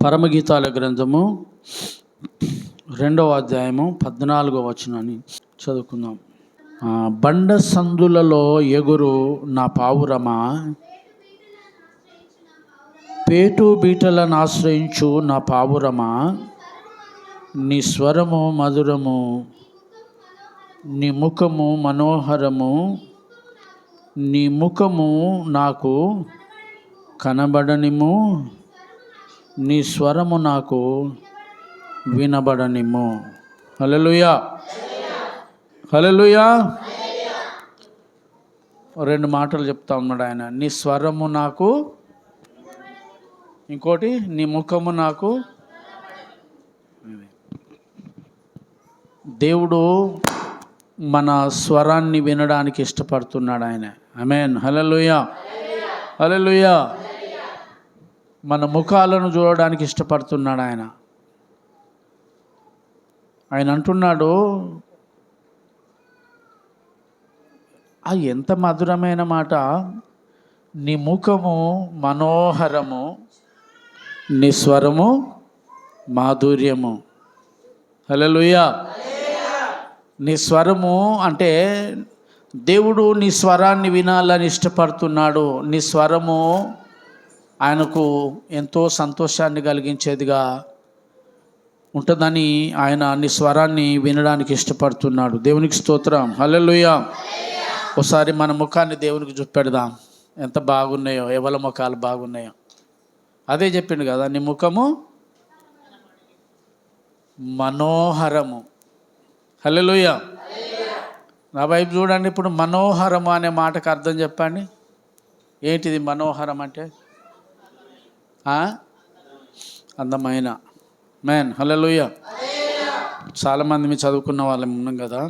పరమగీతాల గ్రంథము 2వ అధ్యాయము 14వ వచనాన్ని చదువుకుందాం. బండ సందులలో ఎగురు నా పావురమా, పేటు బీటలను ఆశ్రయించు నా పావురమా, నీ స్వరము మధురము, నీ ముఖము మనోహరము, నీ ముఖము నాకు కనబడనిము, నీ స్వరము నాకు వినబడనిము. హల్లెలూయా, హల్లెలూయా. 2 మాటలు చెప్తా ఉన్నాడు ఆయన. నీ స్వరము నాకు, ఇంకోటి నీ ముఖము నాకు. దేవుడు మన స్వరాన్ని వినడానికి ఇష్టపడుతున్నాడు ఆయన. ఆమేన్. హల్లెలూయా, హల్లెలూయా. మన ముఖాలను చూడడానికి ఇష్టపడుతున్నాడు ఆయన. ఆయన అంటున్నాడు, ఎంత మధురమైన మాట, నీ ముఖము మనోహరము, నీ స్వరము మాధుర్యము. హల్లెలూయా. నీ స్వరము అంటే దేవుడు నీ స్వరాన్ని వినాలని ఇష్టపడుతున్నాడు. నీ స్వరము ఆయనకు ఎంతో సంతోషాన్ని కలిగించేదిగా ఉంటుందని ఆయన నీ స్వరాన్ని వినడానికి ఇష్టపడుతున్నాడు. దేవునికి స్తోత్రం. హల్లెలూయా. ఒకసారి మన ముఖాన్ని దేవునికి చూపెడదాం. ఎంత బాగున్నాయో, ఎవరి ముఖాలు బాగున్నాయో. అదే చెప్పిండు కదా, నీ ముఖము మనోహరము. హల్లెలూయా. నా వైపు చూడండి. ఇప్పుడు మనోహరము అనే మాటకు అర్థం చెప్పండి. ఏంటిది మనోహరం అంటే? అందమైన. మేన్. హల్లెలూయా. చాలామంది మీరు చదువుకున్న వాళ్ళం ఉన్నాం కదా.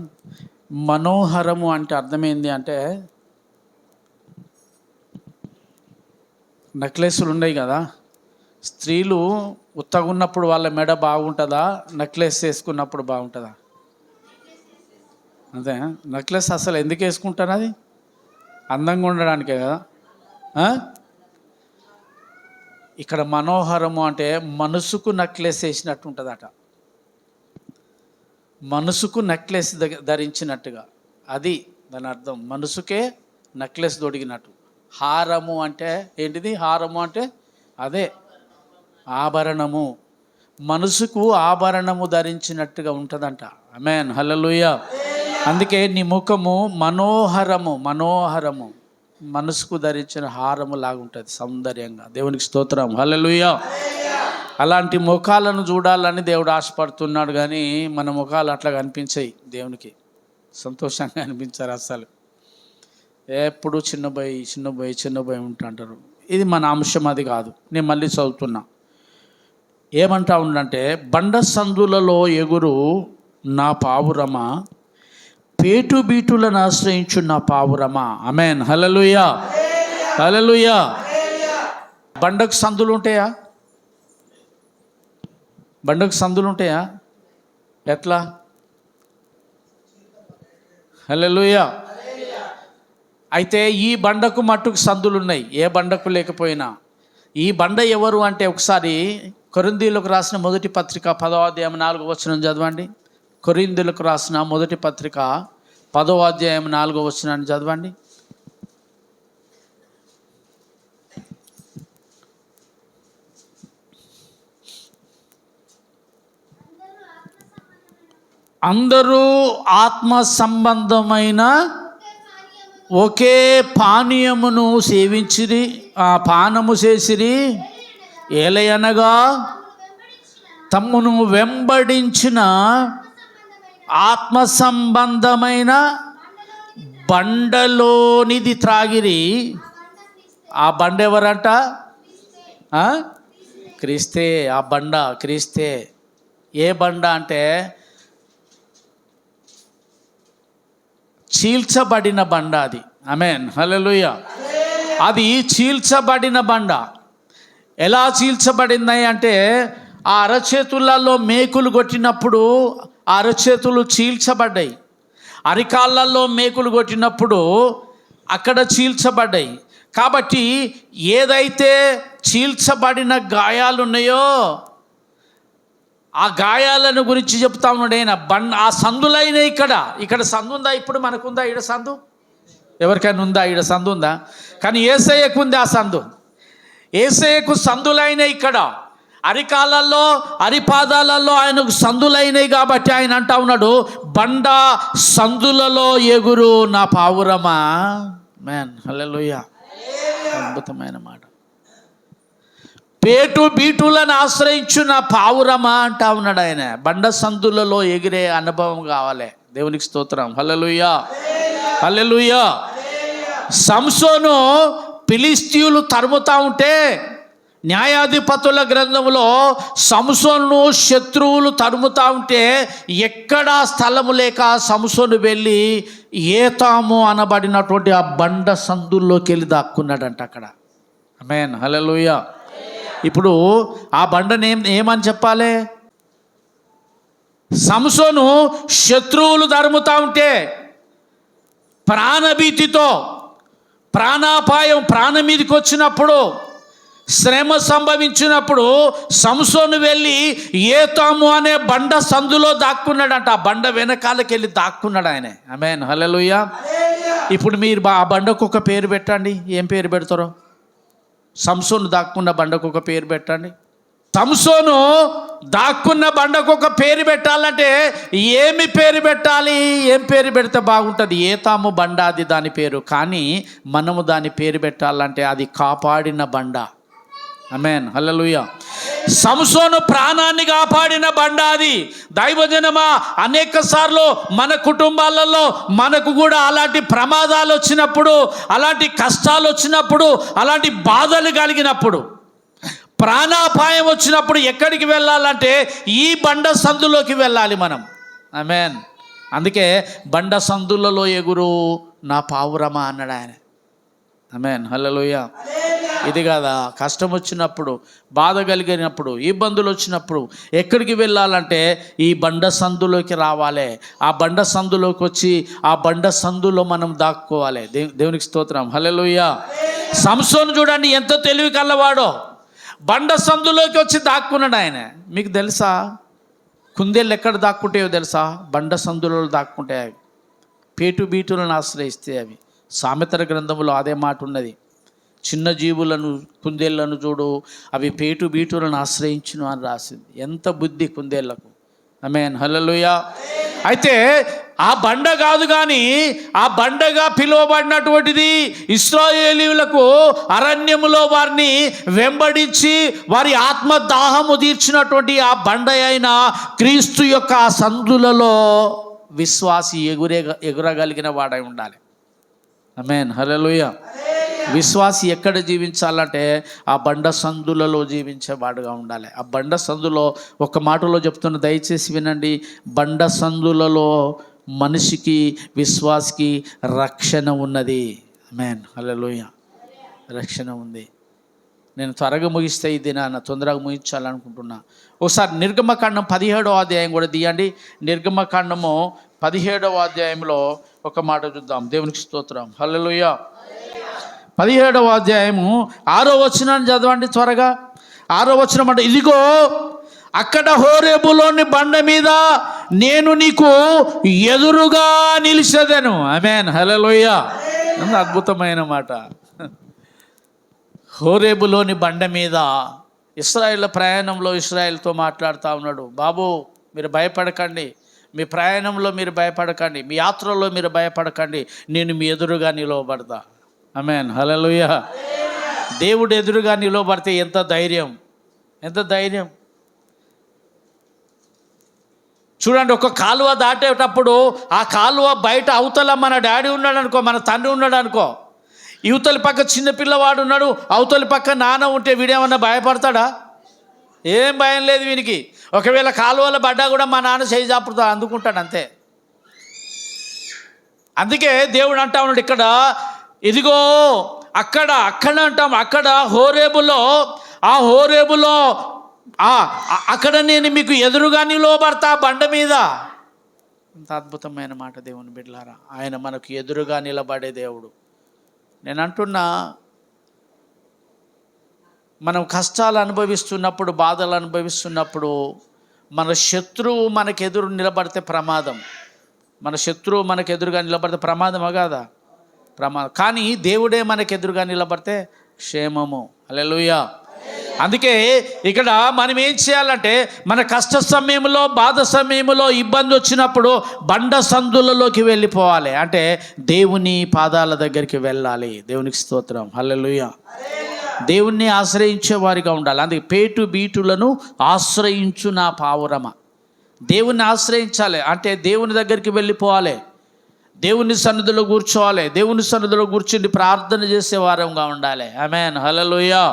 మనోహరము అంటే అర్థమైంది అంటే, నెక్లెస్లు ఉన్నాయి కదా, స్త్రీలు ఉత్తగున్నప్పుడు వాళ్ళ మెడ బాగుంటుందా, నెక్లెస్ వేసుకున్నప్పుడు బాగుంటుందా? అంతే. నెక్లెస్ అసలు ఎందుకు వేసుకుంటారు? అది అందంగా ఉండడానికే కదా. ఇక్కడ మనోహరము అంటే మనసుకు నెక్లెస్ వేసినట్టు ఉంటుందట. మనసుకు నెక్లెస్ ధరించినట్టుగా, అది దాని అర్థం. మనసుకే నెక్లెస్ దొడిగినట్టు. హారము అంటే ఏంటిది? హారము అంటే అదే ఆభరణము. మనసుకు ఆభరణము ధరించినట్టుగా ఉంటుందంట. ఆమేన్. హల్లెలూయా. అందుకే నీ ముఖము మనోహరము, మనోహరము, మనసుకు ధరించిన హారము లాగుంటుంది, సౌందర్యంగా. దేవునికి స్తోత్రం. హల్లెలూయా. అలాంటి ముఖాలను చూడాలని దేవుడు ఆశపడుతున్నాడు. కానీ మన ముఖాలు అట్లా కనిపించాయి, దేవునికి సంతోషంగా అనిపించారు అసలు. ఎప్పుడు చిన్నబోయి ఉంటారు. ఇది మన అంశం, అది కాదు. నేను మళ్ళీ చదువుతున్నా. ఏమంటా ఉండంటే, బండ సందులలో ఎగురు నా పావురమా, పేటు బీటులను ఆశ్రయించు నా పావురమా. ఆమేన్. హల్లెలూయా, హల్లెలూయా. బండకు సందులు ఉంటాయా? బండకు సందులు ఉంటాయా? ఎట్లా? హల్లెలూయా. అయితే ఈ బండకు మట్టుకు సందులు ఉన్నాయి, ఏ బండకు లేకపోయినా. ఈ బండ ఎవరు అంటే, ఒకసారి కొరింథీయులకు రాసిన మొదటి పత్రిక 10వ అధ్యాయం 4వ వచనం చదవండి. కొరింథీయులకు రాసిన మొదటి పత్రిక 10వ అధ్యాయం 4వ వచనాన్ని చదవండి. అందరూ ఆత్మ సంబంధమైన ఒకే పానీయమును సేవించిరి, పానము చేసిరి. ఏలయనగా తమ్మును వెంబడించిన ఆత్మ సంబంధమైన బండలోనిది త్రాగిరి. ఆ బండ ఎవరంట? క్రీస్తే. ఆ బండ క్రీస్తే. ఏ బండ అంటే చీల్చబడిన బండ అది. ఆమేన్. హల్లెలూయా. అది చీల్చబడిన బండ. ఎలా చీల్చబడింది అంటే, ఆ అరచేతులలో మేకులు కొట్టినప్పుడు ఆ అరచేతులు చీల్చబడ్డాయి. అరికాళ్ళల్లో మేకులు కొట్టినప్పుడు అక్కడ చీల్చబడ్డాయి. కాబట్టి ఏదైతే చీల్చబడిన గాయాలు ఉన్నాయో ఆ గాయాలను గురించి చెప్తా ఉన్నాడు ఆయన. ఆ సందులైన ఇక్కడ సందు ఉందా? ఇప్పుడు మనకుందా ఈడ సందు? ఎవరికైనా ఉందా ఈడ సందు? ఉందా? కానీ యేసయ్యకు ఉంది ఆ సందు. యేసయ్యకు సందులైన ఇక్కడ అరికాలలో అరిపాదాలలో ఆయనకు సందులైనవి కాబట్టి ఆయన అంటా ఉన్నాడు, బండ సందులలో ఎగురు నా పావురమా. మ్యాన్, హల్లెలూయా. అద్భుతమైన మాట. పేటు బీటులను ఆశ్రయించు నా పావురమా అంటా ఉన్నాడు ఆయన. బండ సందులలో ఎగిరే అనుభవం కావాలి. దేవునికి స్తోత్రం. హల్లెలూయా, హల్లెలూయా. సంసోను ఫిలిష్తీయులు తరుముతా ఉంటే న్యాయాధిపతుల గ్రంథంలో సంసోను శత్రువులు తరుముతా ఉంటే ఎక్కడా స్థలము లేక సంసోను వెళ్ళి ఏతాము అనబడినటువంటి ఆ బండ సందుల్లోకి వెళ్ళి దాక్కున్నాడంట అక్కడ. ఆమేన్, హల్లెలూయా. ఇప్పుడు ఆ బండని ఏమని చెప్పాలి? సంసోను శత్రువులు తరుముతా ఉంటే ప్రాణభీతితో, ప్రాణాపాయం ప్రాణం మీదకి వచ్చినప్పుడు, శ్రమ సంభవించినప్పుడు సంసోను వెళ్ళి ఏతాము అనే బండ సందులో దాక్కున్నాడంట. ఆ బండ వెనకాలకి వెళ్ళి దాక్కున్నాడు ఆయన. ఆమేన్, హల్లెలూయా. ఇప్పుడు మీరు ఆ బండకు ఒక పేరు పెట్టండి. ఏం పేరు పెడతారో? సంసోను దాక్కున్న బండకు ఒక పేరు పెట్టండి. సంసోను దాక్కున్న బండకు ఒక పేరు పెట్టాలంటే ఏమి పేరు పెట్టాలి? ఏం పేరు పెడితే బాగుంటుంది? ఏతాము బండ అది దాని పేరు. కానీ మనము దాని పేరు పెట్టాలంటే అది కాపాడిన బండ. ఆమేన్, హల్లెలూయా. సంసోను ప్రాణాన్ని కాపాడిన బండ అది. దైవజనమా, అనేక సార్లు మన కుటుంబాలలో మనకు కూడా అలాంటి ప్రమాదాలు వచ్చినప్పుడు, అలాంటి కష్టాలు వచ్చినప్పుడు, అలాంటి బాధలు కలిగినప్పుడు, ప్రాణాపాయం వచ్చినప్పుడు ఎక్కడికి వెళ్ళాలంటే ఈ బండ సందులోకి వెళ్ళాలి మనం. ఆమేన్. అందుకే బండ సందులలో ఎగురు నా పావురమా అన్నాడు ఆయన. ఆమేన్, హల్లెలూయా. ఇది కదా, కష్టం వచ్చినప్పుడు, బాధ కలిగినప్పుడు, ఇబ్బందులు వచ్చినప్పుడు ఎక్కడికి వెళ్ళాలంటే ఈ బండ సందులోకి రావాలి. ఆ బండ సందులోకి వచ్చి ఆ బండ సందులో మనం దాక్కోవాలి. దేవునికి స్తోత్రం, హల్లెలూయా. సంసోను చూడండి ఎంత తెలివి కల్లవాడో. బండ సందులోకి వచ్చి దాక్కున్నాడు ఆయన. మీకు తెలుసా కుందేళ్ళు ఎక్కడ దాక్కుంటాయో తెలుసా? బండ సందులలో దాక్కుంటాయి. అవి పేటు బీటులను ఆశ్రయిస్తే అవి. సామెతల గ్రంథంలో అదే మాట ఉన్నది. చిన్న జీవులను, కుందేళ్లను చూడు, అవి పేటు బీటులను ఆశ్రయించును అని రాసింది. ఎంత బుద్ధి కుందేళ్లకు. ఆమేన్, హల్లెలూయా. అయితే ఆ బండ కాదు కానీ ఆ బండగా పిలువబడినటువంటిది ఇశ్రాయేలీయులకు అరణ్యములో వారిని వెంబడించి వారి ఆత్మదాహము తీర్చినటువంటి ఆ బండ అయిన క్రీస్తు యొక్క ఆ సందులలో విశ్వాసి ఎగురగలిగిన వాడై ఉండాలి. ఆమేన్, హల్లెలూయా. విశ్వాసి ఎక్కడ జీవించాలంటే ఆ బండ సందులలో జీవించేవాడుగా ఉండాలి. ఆ బండ సందులో ఒక మాటలో చెప్తున్న, దయచేసి వినండి. బండ సందులలో మనిషికి, విశ్వాసికి రక్షణ ఉన్నది. ఆమేన్, హల్లెలూయా. రక్షణ ఉంది. నేను త్వరగా ముగిస్తే ఈ దినాన తొందరగా ముగించాలనుకుంటున్నా. ఒకసారి నిర్గమకాండం 17వ అధ్యాయం కూడా తీయండి. నిర్గమకాండము 17వ అధ్యాయంలో ఒక మాట చూద్దాం. దేవునికి స్తోత్రం, హల్లెలూయా. 17వ అధ్యాయము 6వ వచనాన్ని చదవండి త్వరగా. 6వ వచనం అంటే, ఇదిగో అక్కడ హోరేబులోని బండ మీద నేను నీకు ఎదురుగా నిలిచెదను. ఆమేన్, హల్లెలూయా. ఎంత అద్భుతమైన మాట. హోరేబులోని బండ మీద ఇశ్రాయేల్ ప్రయాణంలో ఇశ్రాయేల్తో మాట్లాడుతూ ఉన్నాడు. బాబు, మీరు భయపడకండి, మీ ప్రయాణంలో మీరు భయపడకండి, మీ యాత్రలో మీరు భయపడకండి, నేను మీ ఎదురుగా నిలవబడతా. ఆమేన్, హల్లెలూయా. దేవుడు ఎదురుగా నిలవబడితే ఎంత ధైర్యం, ఎంత ధైర్యం. చూడండి, ఒక కాలువ దాటేటప్పుడు ఆ కాలువ బయట అవతల మన డాడీ ఉన్నాడు అనుకో, మన తండ్రి ఉన్నాడు అనుకో, యువతలి పక్క చిన్న పిల్లవాడు ఉన్నాడు, అవతలి పక్క నాన్న ఉంటే వీడేమన్నా భయపడతాడా? ఏం భయం లేదు వీనికి. ఒకవేళ కాలువల పడ్డా కూడా మా నాన్న చేయి చాపుతా అందుకుంటాడు, అంతే. అందుకే దేవుడు అంటా ఉన్నాడు ఇక్కడ, ఇదిగో అక్కడ అంటాం, అక్కడ హోరేబులో, ఆ హోరేబులో అక్కడ నేను మీకు ఎదురుగా నిలవబడతా బండ మీద. ఎంత అద్భుతమైన మాట దేవుని బిడ్డలారా. ఆయన మనకు ఎదురుగా నిలబడే దేవుడు. నేను అంటున్నా, మనం కష్టాలు అనుభవిస్తున్నప్పుడు, బాధలు అనుభవిస్తున్నప్పుడు మన శత్రువు మనకు ఎదురు నిలబడితే ప్రమాదం. మన శత్రువు మనకు ఎదురుగా నిలబడితే ప్రమాదమా కాదా? ప్రమాదం. కానీ దేవుడే మనకు ఎదురుగా నిలబడితే క్షేమము. హల్లెలూయా. అందుకే ఇక్కడ మనం ఏం చేయాలంటే, మన కష్ట సమయంలో, బాధ సమయంలో, ఇబ్బంది వచ్చినప్పుడు బండ సందులలోకి వెళ్ళిపోవాలి. అంటే దేవుని పాదాల దగ్గరికి వెళ్ళాలి. దేవునికి స్తోత్రం. హల్లెలూయా. దేవుణ్ణి ఆశ్రయించే వారిగా ఉండాలి. అందుకే పేటు బీటులను ఆశ్రయించు నా పావురమ. దేవుణ్ణి ఆశ్రయించాలి అంటే దేవుని దగ్గరికి వెళ్ళిపోవాలి, దేవుని సన్నిధిలో కూర్చోవాలి, దేవుని సన్నిధిలో కూర్చుని ప్రార్థన చేసే వారంగా ఉండాలి. ఆమేన్. హల్లెలూయా.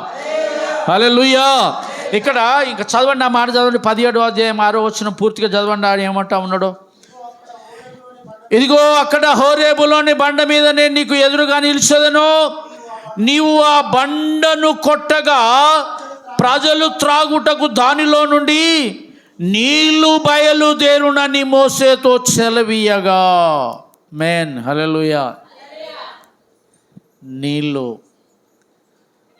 హల్లెలూయా. ఇక్కడ ఇంకా చదవండి, ఆ మాట చదవండి. 17వ అధ్యాయం 6వ వచనం పూర్తిగా చదవండి. ఆయన ఏమంటా ఉన్నాడు? ఇదిగో అక్కడ హోరేబులోని బండ మీద నేను నీకు ఎదురుగా నిలిచెదను. నీవు ఆ బండను కొట్టగా ప్రజలు త్రాగుటకు దానిలో నుండి నీళ్లు బయలుదేరునని మోసేతో సెలవీయగా. మేన్. హల్లెలూయా.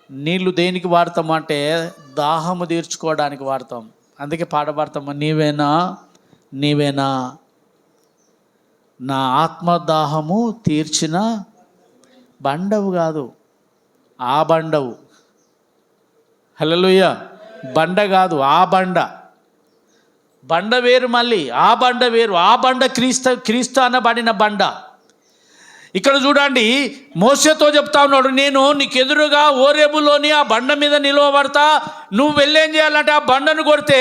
నీళ్ళు దేనికి వాడతాం అంటే దాహము తీర్చుకోవడానికి వాడతాం. అందుకే పాట పాడతాము, నీవేనా నా ఆత్మదాహము తీర్చిన బండవు కాదు, ఆ బండవు. హల్లెలూయా. బండ కాదు, ఆ బండ. బండ వేరు, మళ్ళీ ఆ బండ వేరు. ఆ బండ క్రీస్తు అనబడిన బండ. ఇక్కడ చూడండి, మోసేతో చెప్తా ఉన్నాడు, నేను నీకు ఎదురుగా ఓరేబులోని ఆ బండ మీద నిలవబడతా. నువ్వు వెళ్ళేం చేయాలంటే ఆ బండను కొడితే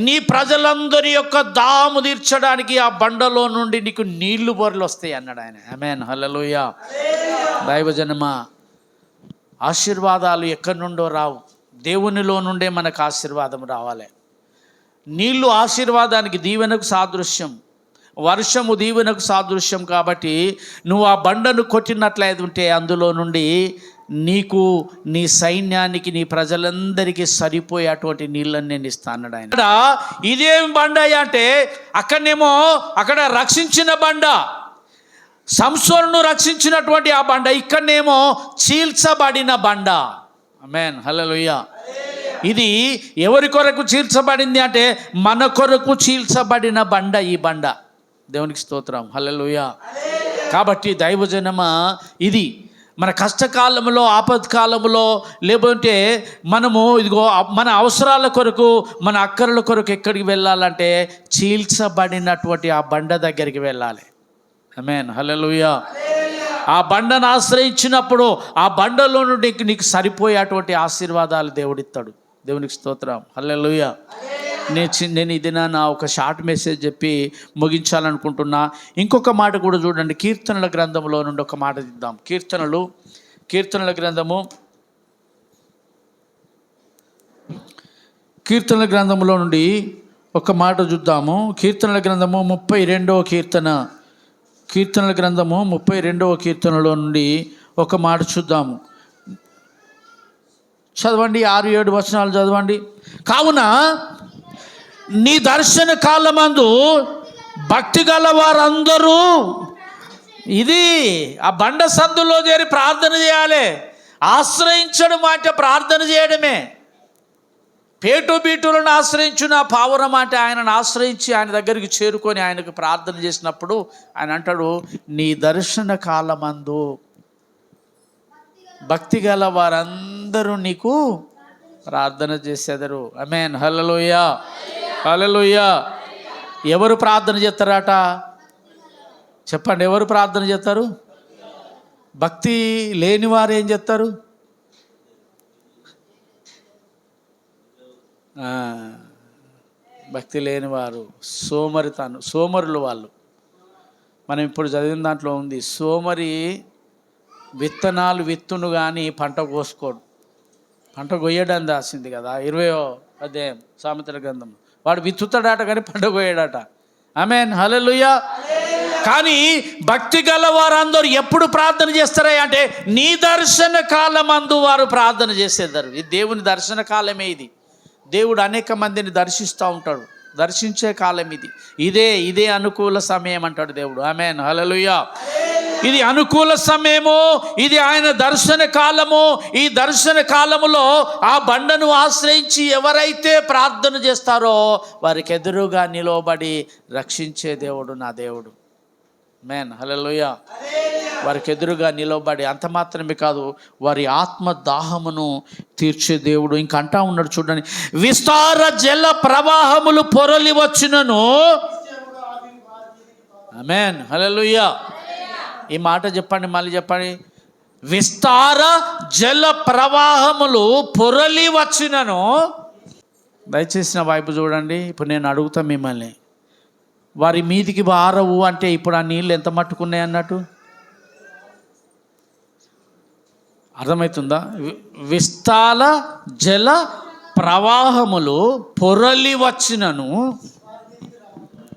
నీ ప్రజలందరి యొక్క దాహము తీర్చడానికి ఆ బండలో నుండి నీకు నీళ్లు బొర్రలు వస్తాయి అన్నాడు ఆయన. ఆమేన్. హల్లెలూయా. దైవజనమా, ఆశీర్వాదాలు ఎక్కడి నుండో రావు, దేవునిలో నుండే మనకు ఆశీర్వాదం రావాలి. నీళ్లు ఆశీర్వాదానికి, దీవెనకు సాదృశ్యం. వర్షము దీవెనకు సాదృశ్యం. కాబట్టి నువ్వు ఆ బండను కొట్టినట్లయితే ఉంటే అందులో నుండి నీకు, నీ సైన్యానికి, నీ ప్రజలందరికీ సరిపోయే అటువంటి నీళ్ళని నేను ఇస్తాను అన్నాడు ఆయన. ఇక్కడ ఇదేం బండ అంటే అక్కడ రక్షించిన బండ, సంసోనును రక్షించినటువంటి ఆ బండ. ఇక్కడనేమో చీల్చబడిన బండ. ఆమేన్. హల్లెలూయా. ఇది ఎవరి కొరకు చీల్చబడింది అంటే మన కొరకు చీల్చబడిన బండ ఈ బండ. దేవునికి స్తోత్రం. హల్లెలూయా. కాబట్టి దైవజనమా, ఇది మన కష్టకాలంలో, ఆపత్కాలంలో, లేకుంటే మనము ఇదిగో మన అవసరాల కొరకు, మన అక్కర్ల కొరకు ఎక్కడికి వెళ్ళాలంటే చీల్చబడినటువంటి ఆ బండ దగ్గరికి వెళ్ళాలి. ఆమేన్. హల్లెలూయా. ఆ బండను ఆశ్రయించినప్పుడు ఆ బండలో నుండి నీకు సరిపోయేటువంటి ఆశీర్వాదాలు దేవుడిస్తాడు. దేవునికి స్తోత్రం. హల్లెలూయా. నేను ఇది నా ఒక షార్ట్ మెసేజ్ చెప్పి ముగించాలనుకుంటున్నా. ఇంకొక మాట కూడా చూడండి, కీర్తనల గ్రంథంలో నుండి ఒక మాట తీద్దాం. కీర్తనల గ్రంథంలో నుండి ఒక మాట చూద్దాము. కీర్తనల గ్రంథము 32వ కీర్తన, కీర్తనల గ్రంథము 32వ కీర్తనలో నుండి ఒక మాట చూద్దాము. చదవండి, 6-7 వచనాలు చదవండి. కావున నీ దర్శన కాలమందు భక్తి గల వారందరూ, ఇది ఆ బండ సందులో చేరి ప్రార్థన చేయాలి. ఆశ్రయించడం అంటే ప్రార్థన చేయడమే. పేటు బీటులను ఆశ్రయించు నా పావురం అంటే ఆయనను ఆశ్రయించి ఆయన దగ్గరికి చేరుకొని ఆయనకు ప్రార్థన చేసినప్పుడు ఆయన అంటాడు, నీ దర్శన కాలమందు భక్తి గల వారందరూ నీకు ప్రార్థన చేసేదరు. ఆమేన్. హల్లెలూయా. హల్లెలూయా. ఎవరు ప్రార్థన చేస్తారట? చెప్పండి, ఎవరు ప్రార్థన చేస్తారు? భక్తి లేని వారు ఏం చేస్తారు? భక్తి లేని వారు సోమరులు వాళ్ళు. మనం ఇప్పుడు చదివిన దాంట్లో ఉంది, సోమరి విత్తనాలు విత్తును కానీ పంట కోసుకోడు. పంట కొయ్యడానికి రాసింది కదా 20వ అధ్యాయం సామెతల గ్రంథం. వాడు విత్తుతాడట కానీ పంట కొయ్యాడట. ఆమేన్. హల్లెలూయా. కానీ భక్తి గల వారందరూ ఎప్పుడు ప్రార్థన చేస్తారా అంటే నీ దర్శన కాలమందు వారు ప్రార్థన చేసేదారు. ఇది దేవుని దర్శన కాలమే. ఇది దేవుడు అనేక మందిని దర్శిస్తూ ఉంటాడు. దర్శించే కాలం ఇది. ఇదే అనుకూల సమయం అంటాడు దేవుడు. ఆమేన్. హల్లెలూయా. ఇది అనుకూల సమయము, ఇది ఆయన దర్శన కాలము. ఈ దర్శన కాలములో ఆ బండను ఆశ్రయించి ఎవరైతే ప్రార్థన చేస్తారో వారికి ఎదురుగా నిలబడి రక్షించే దేవుడు నా దేవుడు. మేన్ హల్లెలూయా. వారికి ఎదురుగా నిలబడి అంత మాత్రమే కాదు, వారి ఆత్మ దాహమును తీర్చే దేవుడు. ఇంక అంటా ఉన్నాడు చూడండి, విస్తార జల ప్రవాహములు పొరలి వచ్చినను. ఆమేన్ హల్లెలూయా. ఈ మాట చెప్పండి, మళ్ళీ చెప్పండి. విస్తార జల ప్రవాహములు పొరలి వచ్చినను. దయచేసి నా వైపు చూడండి. ఇప్పుడు నేను అడుగుతా మిమ్మల్ని, వారి మీదికి బారవు అంటే ఇప్పుడు ఆ నీళ్ళు ఎంత మట్టుకున్నాయి అన్నట్టు అర్థమవుతుందా? విస్తాల జల ప్రవాహములు పొరలి వచ్చినను.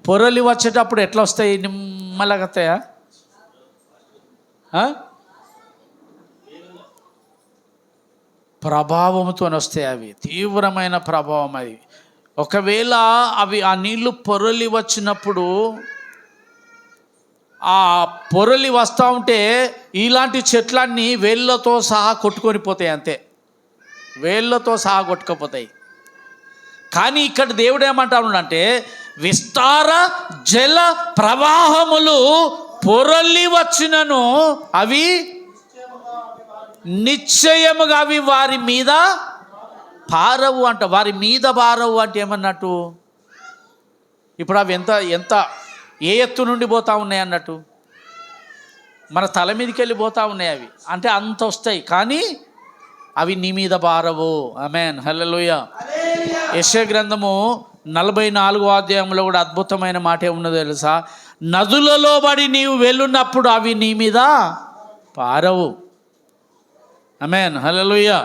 పొరలి వచ్చేటప్పుడు ఎట్లా వస్తాయి? నిమ్మలాగా వస్తాయా? ప్రభావంతో వస్తాయి. అవి తీవ్రమైన ప్రభావం. అది ఒకవేళ ఆ నీళ్లు పొరలి వచ్చినప్పుడు, ఆ పొరలి వస్తూ ఉంటే ఇలాంటి చెట్లన్నీ వేళ్ళతో సహా కొట్టుకొని పోతాయి. అంతే, వేళ్ళతో సహా కొట్టుకుపోతాయి. కానీ ఇక్కడ దేవుడు ఏమంటాడు, విస్తార జల ప్రవాహములు పొరలి వచ్చినను అవి నిశ్చయముగా అవి వారి మీద పారవు అంట. వారి మీద పారవు అంటే ఏమన్నట్టు? ఇప్పుడు అవి ఎంత ఏ ఎత్తు నుండి పోతా ఉన్నాయి అన్నట్టు, మన తల మీదకి వెళ్ళిపోతూ ఉన్నాయి. అవి అంటే అంత వస్తాయి, కానీ అవి నీ మీద పారవు. ఆమేన్ హల్లెలూయా. యెషయా గ్రంథము 44వ అధ్యాయంలో కూడా అద్భుతమైన మాట ఏమున్నదో తెలుసా? నదులలో పడి నీవు వెళ్ళున్నప్పుడు అవి నీ మీద పారవు. ఆమేన్ హల్లెలూయా.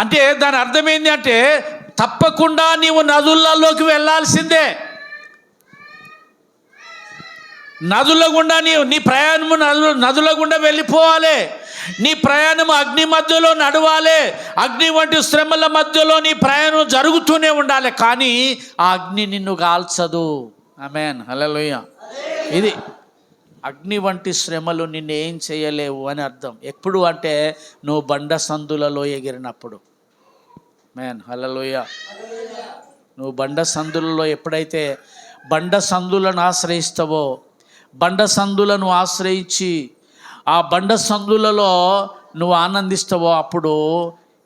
అంటే దాని అర్థం ఏంటి అంటే, తప్పకుండా నీవు నదులలోకి వెళ్ళాల్సిందే. నదుల గుండా నీ ప్రయాణము నదుల గుండా వెళ్ళిపోవాలి. నీ ప్రయాణం అగ్ని మధ్యలో నడవాలి. అగ్ని వంటి శ్రమల మధ్యలో నీ ప్రయాణం జరుగుతూనే ఉండాలి, కానీ ఆ అగ్ని నిన్ను కాల్చదు. ఆమేన్ హల్లెలూయా. ఇది అగ్ని వంటి శ్రమలు నిన్ను ఏం చేయలేవు అని అర్థం. ఎప్పుడు అంటే నువ్వు బండ సందులలో ఎగిరినప్పుడు. ఆమేన్ హల్లెలూయా. నువ్వు బండ సందులలో ఎప్పుడైతే బండ సందులను ఆశ్రయిస్తావో, బండ సందులను ఆశ్రయించి ఆ బండ సందులలో నువ్వు ఆనందిస్తావో, అప్పుడు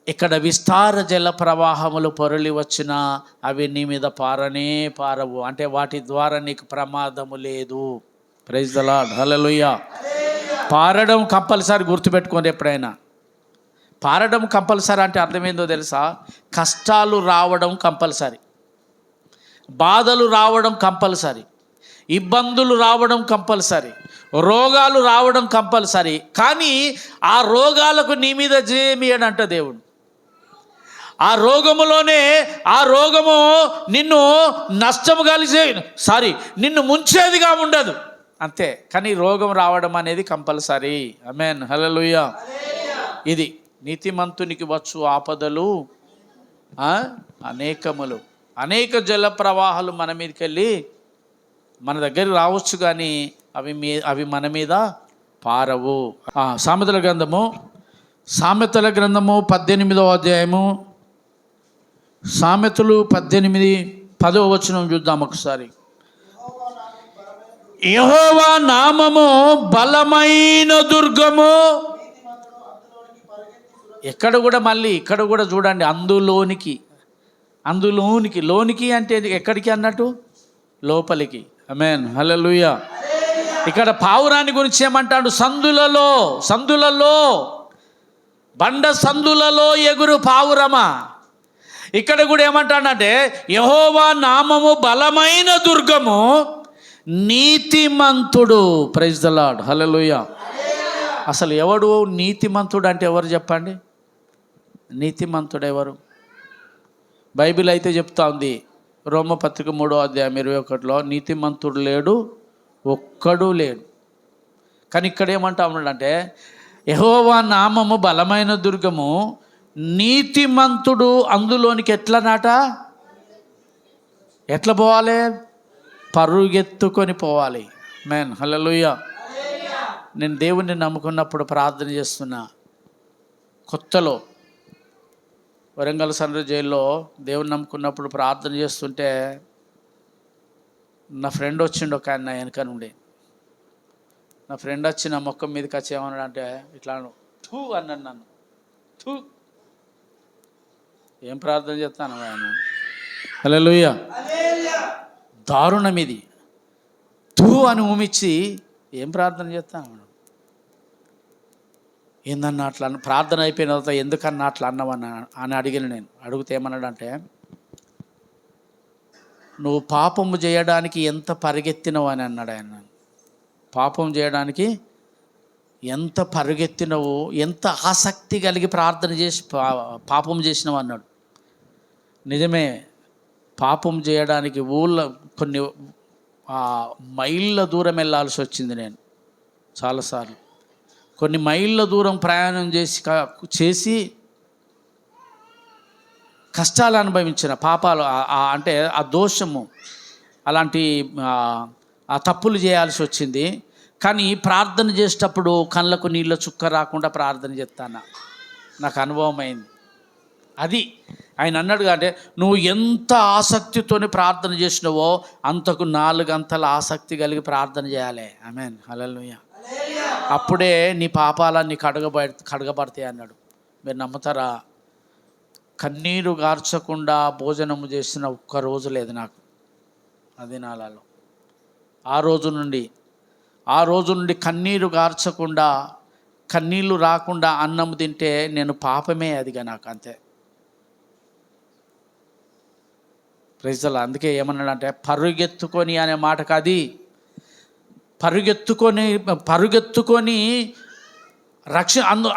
ఇక్కడ విస్తార జల ప్రవాహములు పొరలి వచ్చినా అవి నీ మీద పారనే పారవు. అంటే వాటి ద్వారా నీకు ప్రమాదము లేదు. Praise the Lord hallelujah. పారడం కంపల్సరీ, గుర్తుపెట్టుకోండి. ఎప్పుడైనా పారడం కంపల్సరీ అంటే అర్థమైందో తెలుసా? కష్టాలు రావడం కంపల్సరీ, బాధలు రావడం కంపల్సరీ, ఇబ్బందులు రావడం కంపల్సరీ, రోగాలు రావడం కంపల్సరీ. కానీ ఆ రోగాలకు నీ మీద జయమియడంట దేవుడు. ఆ రోగములోనే ఆ రోగము నిన్ను నష్టము నిన్ను ముంచేదిగా ఉండదు, అంతే. కానీ రోగం రావడం అనేది కంపల్సరీ. ఆమేన్ హల్లెలూయా. ఇది నీతిమంతునికి వచ్చు ఆపదలు అనేకములు. అనేక జల ప్రవాహాలు మన మీదకి వెళ్ళి మన దగ్గరికి రావచ్చు, కానీ అవి మన మీద పారవు. సామెతల గ్రంథము 18వ అధ్యాయము, సామెతలు 18:10 వచనం చూద్దాం ఒకసారి. యెహోవా నామము బలమైన దుర్గము. ఇక్కడ కూడా చూడండి, లోనికి అంటే ఎక్కడికి అన్నట్టు? లోపలికి. ఆమేన్ హల్లెలూయా. ఇక్కడ పావురాని గురించి ఏమంటాడు? సందులలో బండ సందులలో ఎగురు పావురమా. ఇక్కడ కూడా ఏమంటాడంటే, యెహోవా నామము బలమైన దుర్గము, నీతిమంతుడు. ప్రైజ్ ది లార్డ్ హల్లెలూయా. అసలు ఎవడు నీతిమంతుడు అంటే ఎవరు చెప్పండి? నీతిమంతుడు ఎవరు? బైబిల్ అయితే చెప్తా ఉంది, రోమపత్రిక 3వ అధ్యాయం 21లో, నీతిమంతుడు లేడు, ఒక్కడు లేడు. కానీ ఇక్కడ ఏమంటా ఉన్నాడంటే, యెహోవా నామము బలమైన దుర్గము, నీతిమంతుడు అందులోనికి ఎట్లా పోవాలి? పరుగెత్తుకొని పోవాలి. ఆమేన్ హల్లెలూయా. నేను దేవుణ్ణి నమ్ముకున్నప్పుడు ప్రార్థన చేస్తున్నా కొత్తలో వరంగల్ సెంట్రల్ జైల్లో దేవుని నమ్ముకున్నప్పుడు ప్రార్థన చేస్తుంటే నా ఫ్రెండ్ వచ్చిండు ఒక ఆయన వెనక నుండి. నా ఫ్రెండ్ వచ్చి నా మొక్క మీదకి వచ్చి ఏమన్నాడు అంటే ఇట్లా ఠూ అన్నాడు నన్ను. ఠూ ఏం ప్రార్థన చేస్తాను ఆయన? హల్లెలూయా. దారుణం ఇది. ఠూ అని ఊమిచ్చి ఏం ప్రార్థన చేస్తాను? ఏందన్నా అట్లా ప్రార్థన అయిపోయిన తర్వాత ఎందుకన్నా అట్లా అన్నావన్నా అని అడిగిన. నేను అడిగితే ఏమన్నాడంటే, నువ్వు పాపము చేయడానికి ఎంత పరిగెత్తినవు అని అన్నాడు ఆయన. పాపం చేయడానికి ఎంత పరిగెత్తినవు, ఎంత ఆసక్తి కలిగి ప్రార్థన చేసి పాపం చేసినవు అన్నాడు. నిజమే, పాపం చేయడానికి ఊళ్ళో కొన్ని మైళ్ళ దూరం వెళ్ళాల్సి వచ్చింది. నేను చాలాసార్లు కొన్ని మైళ్ళ దూరం ప్రయాణం చేసి కష్టాలు అనుభవించిన పాపాలు అంటే ఆ దోషము అలాంటి ఆ తప్పులు చేయాల్సి వచ్చింది. కానీ ప్రార్థన చేసేటప్పుడు కళ్ళకు నీళ్ళ చుక్క రాకుండా ప్రార్థన చేస్తాను. నాకు అనుభవం అయింది. అది ఆయన అన్నాడు అంటే నువ్వు ఎంత ఆసక్తితోని ప్రార్థన చేసినావో అంతకు 4 అంతల ఆసక్తి కలిగి ప్రార్థన చేయాలి. ఆమేన్. హల్లెలూయా. అప్పుడే నీ పాపాలన్నీ కడగబడతాయి అన్నాడు. మీరు నమ్ముతారా? కన్నీరు గార్చకుండా భోజనము చేసిన ఒక్క రోజు లేదు నాకు ఆ దినాలలో. ఆ రోజు నుండి కన్నీరు గార్చకుండా, కన్నీళ్ళు రాకుండా అన్నం తింటే నేను పాపమే అదిగా నాకు, అంతే. Praise the Lord. అందుకే ఏమన్నాడంటే పరుగెత్తుకొని అనే మాటకు అది పరుగెత్తుకొని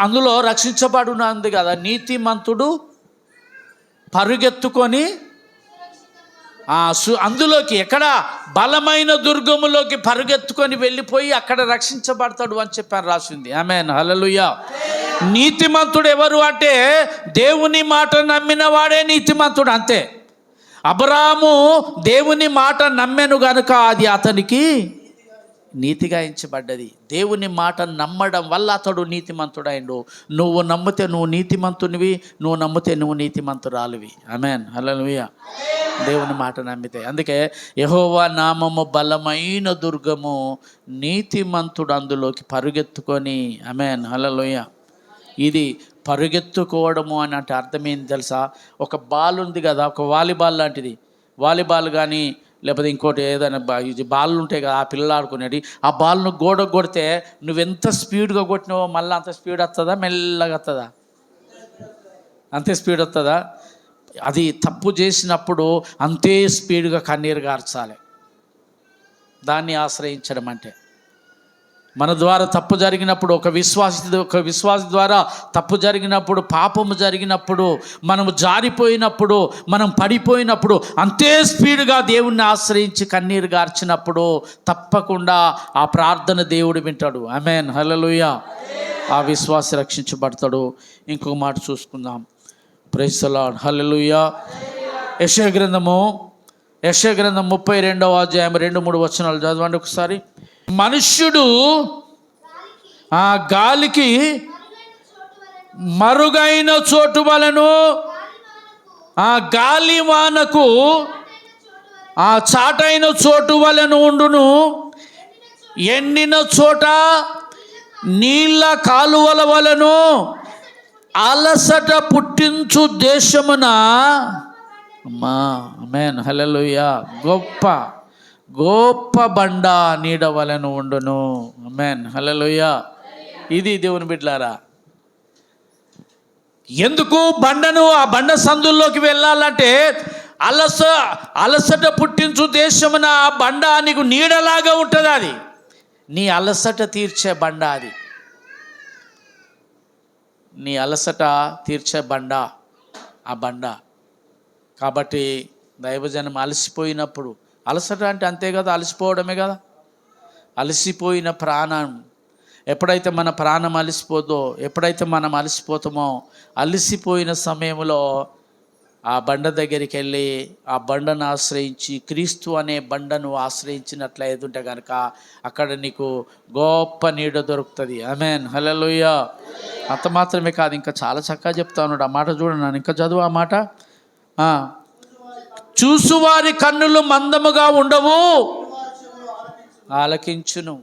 అందులో రక్షించబడునంది కదా. నీతిమంతుడు పరుగెత్తుకొని అందులోకి ఎక్కడ బలమైన దుర్గములోకి పరుగెత్తుకొని వెళ్ళిపోయి అక్కడ రక్షించబడతాడు అని చెప్పాను, రాసింది. ఆమేన్. హల్లెలూయా. నీతిమంతుడు ఎవరు అంటే దేవుని మాట నమ్మిన వాడే నీతిమంతుడు, అంతే. అబ్రాహాము దేవుని మాట నమ్మెను గనుక అది అతనికి నీతిగా ఎంచబడ్డది. దేవుని మాట నమ్మడం వల్ల అతడు నీతిమంతుడైండు. నువ్వు నమ్మితే నువ్వు నీతిమంతునివి, నువ్వు నమ్మితే నువ్వు నీతిమంతురాలివి. ఆమేన్. హల్లెలూయా. దేవుని మాట నమ్మితే. అందుకే యెహోవా నామము బలమైన దుర్గము, నీతిమంతుడు అందులోకి పరుగెత్తుకొని. ఆమేన్. హల్లెలూయా. ఇది పరుగెత్తుకోవడము అని అంటే అర్థమేంది తెలుసా? ఒక బాల్ ఉంది కదా, ఒక వాలీబాల్ లాంటిది. వాలీబాల్ కానీ లేకపోతే ఇంకోటి ఏదైనా బాళ్ళు ఉంటాయి కదా, ఆ పిల్లలు ఆడుకునేవి. ఆ బాల్ను గోడకు కొడితే నువ్వెంత స్పీడ్గా కొట్టినావో మళ్ళీ అంత స్పీడ్ వస్తుందా, మెల్లగా వస్తుందా? అంతే స్పీడ్ వస్తుందా? అది తప్పు చేసినప్పుడు అంతే స్పీడ్గా కన్నీరు గార్చాలి. దాన్ని ఆశ్రయించడం అంటే మన ద్వారా తప్పు జరిగినప్పుడు, ఒక విశ్వాసి ద్వారా తప్పు జరిగినప్పుడు, పాపము జరిగినప్పుడు, మనము జారిపోయినప్పుడు, మనం పడిపోయినప్పుడు అంతే స్పీడ్గా దేవుణ్ణి ఆశ్రయించి కన్నీరు గార్చినప్పుడు తప్పకుండా ఆ ప్రార్థన దేవుడు వింటాడు. ఆమేన్. హల్లెలూయా. ఆ విశ్వాసి రక్షించబడతాడు. ఇంకొక మాట చూసుకుందాం. Praise the Lord. హల్లెలూయా. యెషయా గ్రంథము 32వ అధ్యాయం 2-3 వచనాలు చదవండి ఒకసారి. మనుష్యుడు ఆ గాలికి మరుగైన చోటు వలెను, ఆ గాలివానకు ఆ చాటైన చోటు వలెను ఉండును. ఎండిన చోట నీళ్ళ కాలువల వలెను అలసట పుట్టించు దేశమున. అమ్మా. ఆమేన్. హల్లెలూయా. గొప్ప బండ నీడ వలెను ఉండును. ఆమేన్. హల్లెలూయా. ఇది దేవుని బిడ్డలారా. ఎందుకు ఆ బండ సందుల్లోకి వెళ్ళాలంటే అలసట పుట్టించు దేశమున ఆ బండ నీకు నీడలాగా ఉంటుంది. అది నీ అలసట తీర్చే బండ. అది నీ అలసట తీర్చే బండ ఆ బండ. కాబట్టి దైవజనం అలసిపోయినప్పుడు, అలసట అంటే అంతే కదా, అలసిపోవడమే కదా. అలసిపోయిన ప్రాణం, ఎప్పుడైతే మన ప్రాణం అలసిపోదో, ఎప్పుడైతే మనం అలసిపోతామో, అలసిపోయిన సమయంలో ఆ బండ దగ్గరికి వెళ్ళి ఆ బండను ఆశ్రయించి క్రీస్తు అనే బండను ఆశ్రయించినట్లయితుంటే కనుక అక్కడ నీకు గొప్ప నీడ దొరుకుతుంది. ఆమేన్, హల్లెలూయా. అంత మాత్రమే కాదు, ఇంకా చాలా చక్కగా చెప్తా ఉన్నాడు. ఆ మాట చూడండి, ఇంకా చదువు ఆ మాట. చూసువారి కన్నులు మందముగా ఉండవు, ఆలకించును.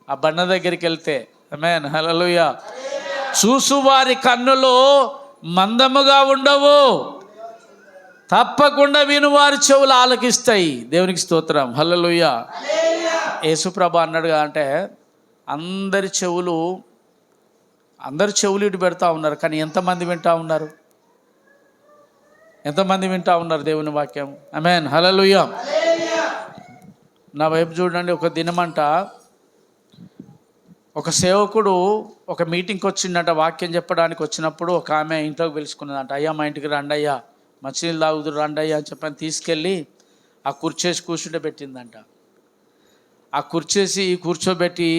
ఆ బండ దగ్గరికి వెళ్తే, ఆమేన్, హల్లెలూయా. చూసువారి కన్నులు మందముగా ఉండవు, తప్పకుండా వినువారి చెవులు ఆలకిస్తాయి. దేవునికి స్తోత్రం, హల్లెలూయా. యేసుప్రభు అన్నాడుగా, అంటే అందరి చెవులు ఇటు పెడతా ఉన్నారు, కానీ ఎంతమంది వింటా ఉన్నారు? ఎంతమంది వింటా ఉన్నారు దేవుని వాక్యం? ఆమేన్, హల్లెలూయా. నా వైపు చూడండి. ఒక దినమంట ఒక సేవకుడు ఒక మీటింగ్కి వచ్చిందంట, వాక్యం చెప్పడానికి వచ్చినప్పుడు ఒక ఆమె ఇంట్లోకి పిలుచుకున్నదంట. అయ్యా మా ఇంటికి రండి అయ్యా, మంచినీళ్ళు తాగుదురు రండి అయ్యా అని చెప్పని తీసుకెళ్ళి ఆ కుర్చేసి కూర్చుంటే పెట్టిందంట. ఆ కుర్చేసి కూర్చోబెట్టి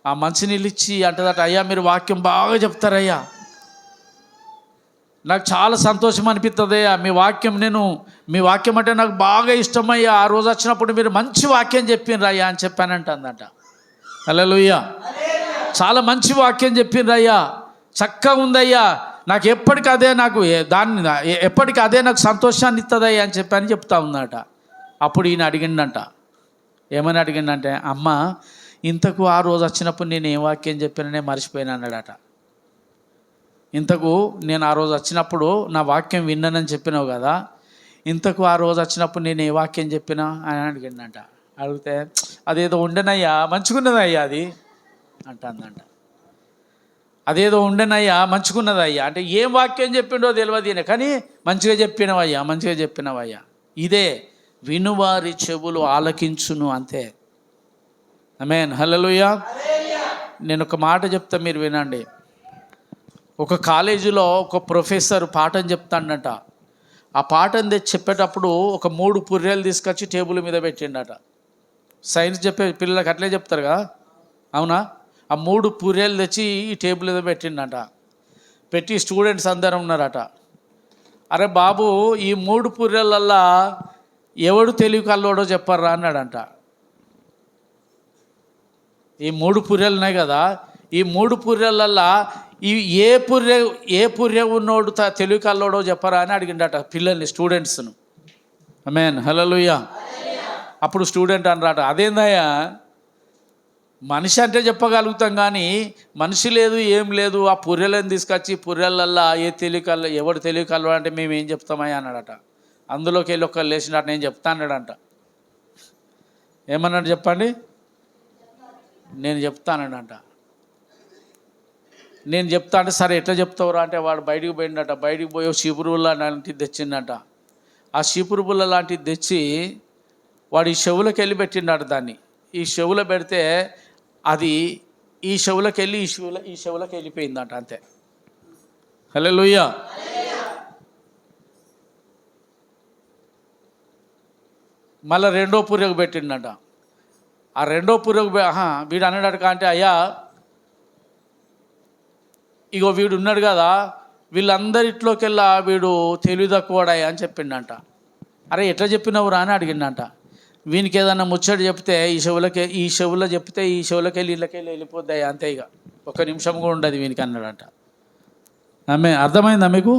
ఆ మంచినీళ్ళు ఇచ్చి అంటదట, అయ్యా మీరు వాక్యం బాగా చెప్తారయ్యా, నాకు చాలా సంతోషం అనిపిస్తుంది, మీ వాక్యం అంటే నాకు బాగా ఇష్టమయ్యా, ఆ రోజు వచ్చినప్పుడు మీరు మంచి వాక్యం చెప్పిండ్రయ్యా అని చెప్పానంటుందట. హల్లెలూయా. చాలా మంచి వాక్యం చెప్పిండ్రయ్యా, చక్కగా ఉందయ్యా, నాకు ఎప్పటికీ అదే నాకు సంతోషాన్ని ఇస్తుందయ్యా అని చెప్పని చెప్తా ఉందట. అప్పుడు ఈయన అడిగిండంట, ఏమని అడిగిండంటే, అమ్మ ఇంతకు ఆ రోజు వచ్చినప్పుడు నేను ఏం వాక్యం చెప్పాననే మర్చిపోయినా అన్నాడట. ఇంతకు నేను ఆ రోజు వచ్చినప్పుడు నా వాక్యం విన్నానని చెప్పినావు కదా, ఇంతకు ఆ రోజు వచ్చినప్పుడు నేను ఏ వాక్యం చెప్పినా అని అడిగిందంట. అడిగితే అదేదో ఉండేనయ్యా మంచుకున్నదయ్యా అది అంటుందంట. అదేదో ఉండేనయ్యా మంచుకున్నదయ్యా అంటే ఏం వాక్యం చెప్పిండో తెలియదు, కానీ మంచిగా చెప్పినవయ్యా. ఇదే వినువారి చెవులు ఆలకించును, అంతే. ఆమేన్, హల్లెలూయా. నేను ఒక మాట చెప్తా, మీరు వినండి. ఒక కాలేజీలో ఒక ప్రొఫెసర్ పాఠం చెప్తాడట. ఆ పాఠం తెచ్చి చెప్పేటప్పుడు ఒక 3 పుర్రెలు తీసుకొచ్చి టేబుల్ మీద పెట్టిండట. సైన్స్ చెప్పే పిల్లలకు అట్లే చెప్తారు కదా, అవునా? ఆ 3 పుర్రెలు తెచ్చి ఈ టేబుల్ మీద పెట్టిండట. పెట్టి స్టూడెంట్స్ అందరం ఉన్నారట. అరే బాబు, ఈ 3 పుర్రెలల్లా ఎవడు తెలివి కల్లోడో చెప్పర్రా అన్నాడంట. ఈ 3 పుర్రెలు ఉన్నాయి కదా, ఈ 3 పుర్రెలల్లా ఏ పుర్రె ఉన్నోడు తెలివి కల్లోడో చెప్పరా అని అడిగిండట పిల్లల్ని, స్టూడెంట్స్ను. ఆమేన్, హల్లెలూయా. అప్పుడు స్టూడెంట్ అన్నారట, అదేందయ్యా, మనిషి అంటే చెప్పగలుగుతాం కానీ మనిషి లేదు ఏం లేదు, ఆ పుర్రెలను తీసుకొచ్చి పుర్రెలల్లా ఎవడు తెలివి కల్లోడు అంటే మేము ఏం చెప్తామయ్యా అన్నాడట. అందులోకి వెళ్ళి ఒకళ్ళు లేచినట్టు నేను చెప్తా అన్నాడంట. ఏమన్నాడు చెప్పండి? నేను చెప్తానంట. నేను చెప్తా అంటే, సరే ఎట్లా చెప్తావురా అంటే, వాడు బయటికి పోయిండట. బయటికి పోయి చీపురు పుల్ల లాంటిది తెచ్చిండట. ఆ చీపురు పుల్ల లాంటిది తెచ్చి వాడు ఈ చెవులకు వెళ్ళి పెట్టిండట. దాన్ని ఈ చెవులో పెడితే అది ఈ చెవులకు వెళ్ళి ఈ చెవులకు వెళ్ళిపోయిందట, అంతే. హల్లెలూయా. మళ్ళీ 2వ పుర్రెకు పెట్టిండట. ఆ 2వ పుర్రెకు వీడు అన్నాడట, అంటే అయ్యా ఇగో వీడు ఉన్నాడు కదా, వీళ్ళందరిట్లోకెల్లా వీడు తెలివి తక్కువడాయి అని చెప్పిండంట. అరే ఎట్లా చెప్పినవురా అని అడిగిండంట. వీనికి ఏదన్నా ముచ్చట చెప్తే ఈ చెవులో చెప్తే ఈ చెవులకి వెళ్ళి ఇళ్ళకెళ్ళి వెళ్ళిపోద్దాయి, అంతే, ఇక 1 నిమిషం కూడా ఉండదు వీనికి అన్నాడంట. ఆమె అర్థమైందా మీకు?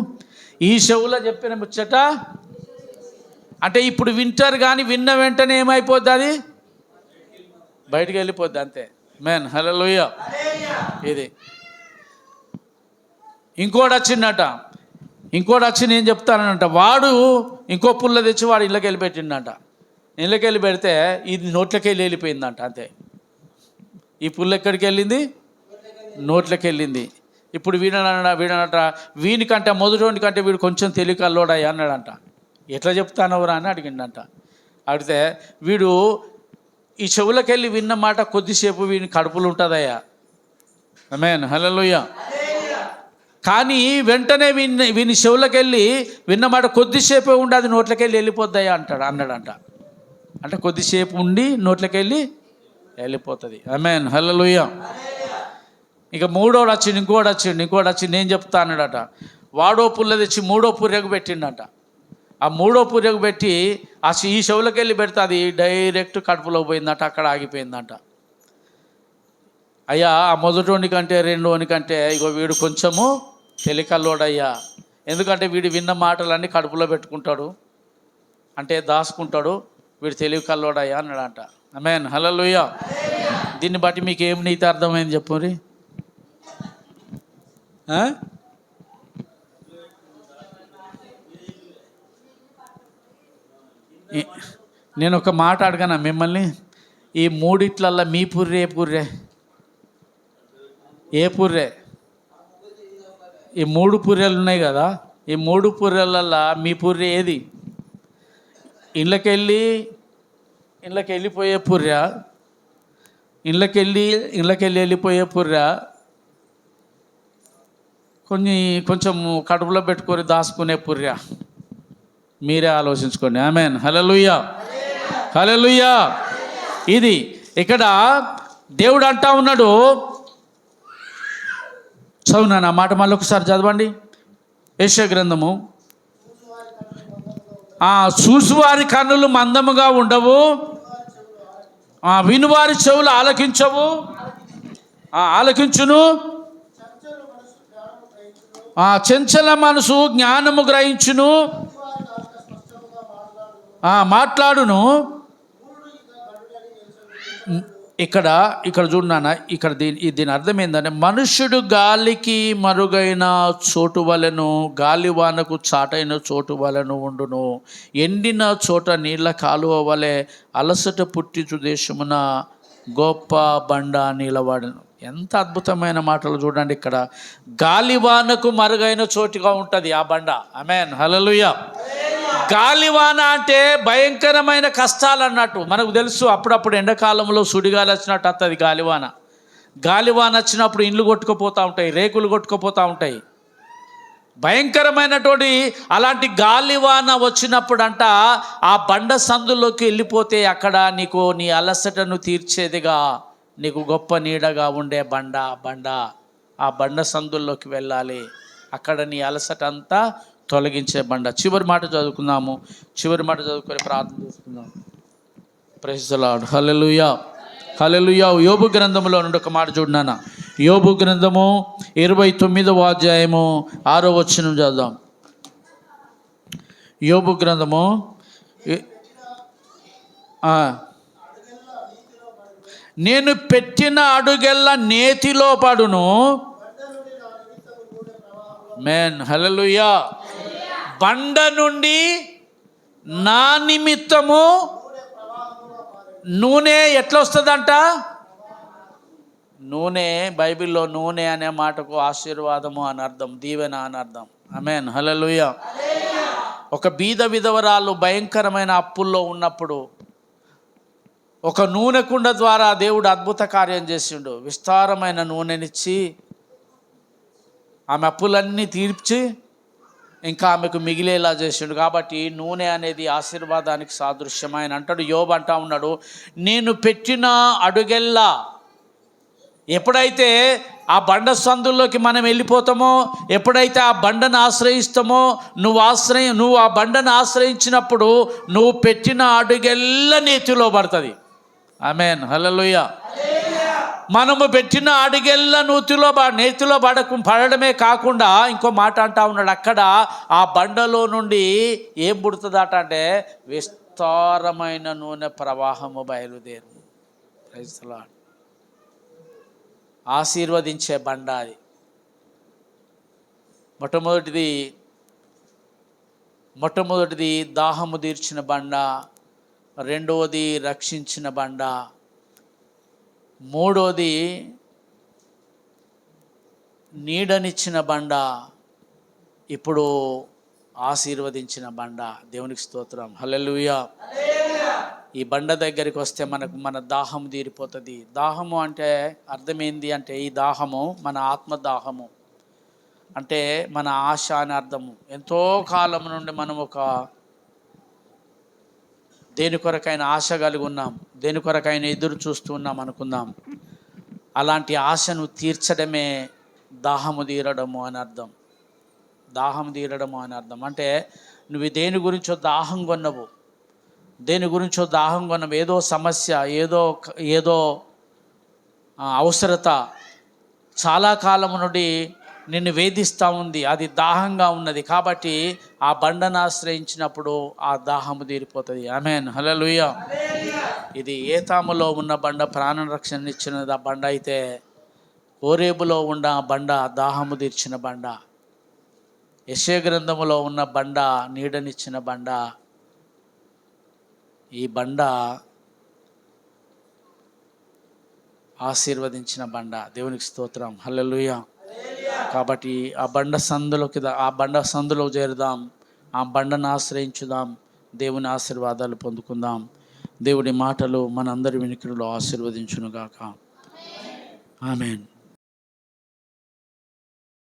ఈ చెవులో చెప్పిన ముచ్చట అంటే ఇప్పుడు వింటారు, కానీ విన్న వెంటనే ఏమైపోద్ది, అది బయటికి వెళ్ళిపోద్ది, అంతే. ఆమేన్, హల్లెలూయా. ఇది ఇంకోటి వచ్చి నేను చెప్తానంట. వాడు ఇంకో పుల్ల తెచ్చి వాడు ఇళ్ళకి వెళ్ళి పెట్టిండంట. ఇళ్ళకి వెళ్ళి పెడితే ఇది నోట్లకి వెళ్ళిపోయిందంట, అంతే. ఈ పుల్ల ఎక్కడికి వెళ్ళింది? నోట్లకి వెళ్ళింది. ఇప్పుడు వీడనట వీనికంటే మొదటి కంటే వీడు కొంచెం తెలివి కల్లోడాయి అన్నాడంట. ఎట్లా చెప్తానవరా అని అడిగిండంట. అడిగితే వీడు ఈ చెవులకి వెళ్ళి విన్న మాట కొద్దిసేపు వీని కడుపులు ఉంటుందయ్యా. ఆమేన్, హల్లెలూయా. కానీ వెంటనే వీని చెవులకి వెళ్ళి విన్నమాట కొద్దిసేపే ఉండి అది నోట్లకి వెళ్ళి వెళ్ళిపోద్దాయా అన్నాడంట. అంటే కొద్దిసేపు ఉండి నోట్లకి వెళ్ళి వెళ్ళిపోతుంది. ఆమేన్, హల్లెలూయా. ఇక 3వోడు వచ్చిండు, ఇంకోటి వచ్చి నేను చెప్తా అన్నాడట. వాడో పుల్ల తెచ్చి మూడో పుర్రెకు పెట్టిండట. ఆ మూడో పుర్రెకు పెట్టి ఈ చెవులకి వెళ్ళి పెడితే అది డైరెక్ట్ కడుపులో పోయిందట, అక్కడ ఆగిపోయిందట. అయ్యా, ఆ మొదటోని కంటే రెండోని కంటే ఇగో వీడు కొంచెము తెలికల్లోడయ్యా, ఎందుకంటే వీడు విన్న మాటలన్నీ కడుపులో పెట్టుకుంటాడు, అంటే దాచుకుంటాడు, వీడు తెలివి కల్లోడయ్యా అన్నాడంట. ఆమేన్, హల్లెలూయా. దీన్ని బట్టి మీకు ఏం నీతి అర్థమైంది చెప్పుర్రి? నేను ఒక మాట అడగనా మిమ్మల్ని, ఈ మూడిట్లల్లా మీ పుర్రె ఏ పుర్రె? ఈ మూడు పుర్రెలు ఉన్నాయి కదా, ఈ మూడు పుర్రెలల్లా మీ పుర్రె ఏది? ఇళ్ళకెళ్ళి వెళ్ళిపోయే పుర్రె, ఇళ్ళకెళ్ళి వెళ్ళిపోయే పుర్రె, కొంచెం కడుపులో పెట్టుకొని దాచుకునే పుర్రె? మీరే ఆలోచించుకోండి. ఆమేన్, హల్లెలూయా, హల్లెలూయా. ఇది ఇక్కడ దేవుడు అంటా ఉన్నాడు. చదువునా నా మాట మళ్ళీ ఒకసారి చదవండి. యెషయా గ్రంథము, చూసువారి కన్నులు మందముగా ఉండవు, వినువారి చెవులు ఆలకించును, చంచల మనసు జ్ఞానము గ్రహించును, మాట్లాడును. ఇక్కడ చూడనా, ఇక్కడ దీని అర్థం ఏంటంటే, మనుష్యుడు గాలికి మరుగైన చోటు వలెను, గాలివానకు చాటైన చోటు వలెను ఉండును, ఎండిన చోట నీళ్ళ కాలువ వలె అలసట పుట్టించు దేశమున గొప్ప బండ నిలబడను. ఎంత అద్భుతమైన మాటలు చూడండి. ఇక్కడ గాలివానకు మరుగైన చోటుగా ఉంటుంది ఆ బండ. ఆమేన్, హల్లెలూయా. గాలివాన అంటే భయంకరమైన కష్టాలు అన్నట్టు. మనకు తెలుసు, అప్పుడప్పుడు ఎండాకాలంలో సుడిగాలి వచ్చినట్టు వస్తుంది గాలివాన. గాలివాన వచ్చినప్పుడు ఇండ్లు కొట్టుకుపోతూ ఉంటాయి, రేకులు కొట్టుకుపోతూ ఉంటాయి, భయంకరమైనటువంటి. అలాంటి గాలివాన వచ్చినప్పుడంట ఆ బండ సందులోకి వెళ్ళిపోతే అక్కడ నీకు నీ అలసటను తీర్చేదిగా, నీకు గొప్ప నీడగా ఉండే బండ. ఆ బండ సందుల్లోకి వెళ్ళాలి, అక్కడ నీ అలసట అంతా తొలగించే బండ. చివరి మాట చదువుకుందాము, చివరి మాట చదువుకొని ప్రార్థన చేసుకుందాం. ప్రైజ్ ది లార్డ్, హల్లెలూయా, హల్లెలూయా. యోబు గ్రంథంలో నుండి ఒక మాట చూడనా, యోబు గ్రంథము 29వ అధ్యాయము 6వ వచనం చదువుదాం. యోబు గ్రంథము, నేను పెట్టిన అడుగెల్లా నేతిలో పడును. ఆమేన్, హల్లెలూయా. బండ నుండి నా నిమిత్తము నూనె ఎట్లా వస్తుందంట? నూనె, బైబిల్లో నూనె అనే మాటకు ఆశీర్వాదము అని అర్థం, దీవెన అని అర్థం. ఆమేన్, హల్లెలూయా. ఒక బీద విధవరాలు భయంకరమైన అప్పుల్లో ఉన్నప్పుడు ఒక నూనె కుండ ద్వారా దేవుడు అద్భుత కార్యం చేసిండు. విస్తారమైన నూనెనిచ్చి ఆమె అప్పులన్నీ తీర్చి ఇంకా ఆమెకు మిగిలేలా చేసిండు. కాబట్టి నూనె అనేది ఆశీర్వాదానికి సాదృశ్యం. ఆయన అంటాడు, యోబు అంటా ఉన్నాడు, నేను పెట్టిన అడుగెల్లా, ఎప్పుడైతే ఆ బండ సందుల్లోకి మనం వెళ్ళిపోతామో, ఎప్పుడైతే ఆ బండను ఆశ్రయిస్తామో, నువ్వు ఆ బండను ఆశ్రయించినప్పుడు నువ్వు పెట్టిన అడుగెల్లా నేతిలో పడుతుంది. ఆమేన్, హల్లెలూయా. మనము పెట్టిన అడుగెల్లా నేతిలో పడడమే కాకుండా ఇంకో మాట అంటా ఉన్నాడు, అక్కడ ఆ బండలో నుండి ఏం పుడుతుందట అంటే విస్తారమైన నూనె ప్రవాహము బయలుదేరు. Praise the Lord. ఆశీర్వదించే బండ అది. మొట్టమొదటిది దాహము తీర్చిన బండ, రెండవది రక్షించిన బండ, మూడోది నీడనిచ్చిన బండ, ఇప్పుడు ఆశీర్వదించిన బండ. దేవునికి స్తోత్రం, హల్లెలూయా. ఈ బండ దగ్గరికి వస్తే మన దాహం తీరిపోతుంది. దాహము అంటే అర్థమైంది అంటే, ఈ దాహము మన ఆత్మ దాహము అంటే మన ఆశ అని అర్థము. ఎంతో కాలం నుండి మనం ఒక దేని కొరకైనా ఆశ కలిగి ఉన్నాం, దేని కొరకైనా ఎదురు చూస్తూ ఉన్నాం అనుకుందాం. అలాంటి ఆశను తీర్చడమే దాహము తీరడము అని అర్థం. దాహం తీరడము అని అర్థం. అంటే నువ్వు దేని గురించో దాహం కొన్నవు, ఏదో సమస్య, ఏదో అవసరత చాలా కాలం నుండి నిన్ను వేధిస్తూ ఉంది, అది దాహంగా ఉన్నది. కాబట్టి ఆ బండను ఆశ్రయించినప్పుడు ఆ దాహము తీరిపోతుంది. ఆమేన్, హల్లెలూయా. ఇది ఏతాములో ఉన్న బండ ప్రాణ రక్షణ ఇచ్చినది ఆ బండ అయితే, హోరేబులో ఉన్న బండ దాహము తీర్చిన బండ, యెషయా గ్రంథములో ఉన్న బండ నీడనిచ్చిన బండ. ఈ బండ ఆశీర్వదించిన బండ. దేవునికి స్తోత్రం, హల్లెలూయా. కాబట్టి ఆ బండ సందులో చేరుదాం, ఆ బండను ఆశ్రయించుదాం, దేవుని ఆశీర్వాదాలు పొందుకుందాం. దేవుడి మాటలు మనందరి వినికిడిలో ఆశీర్వదించునుగాక. ఆమేన్.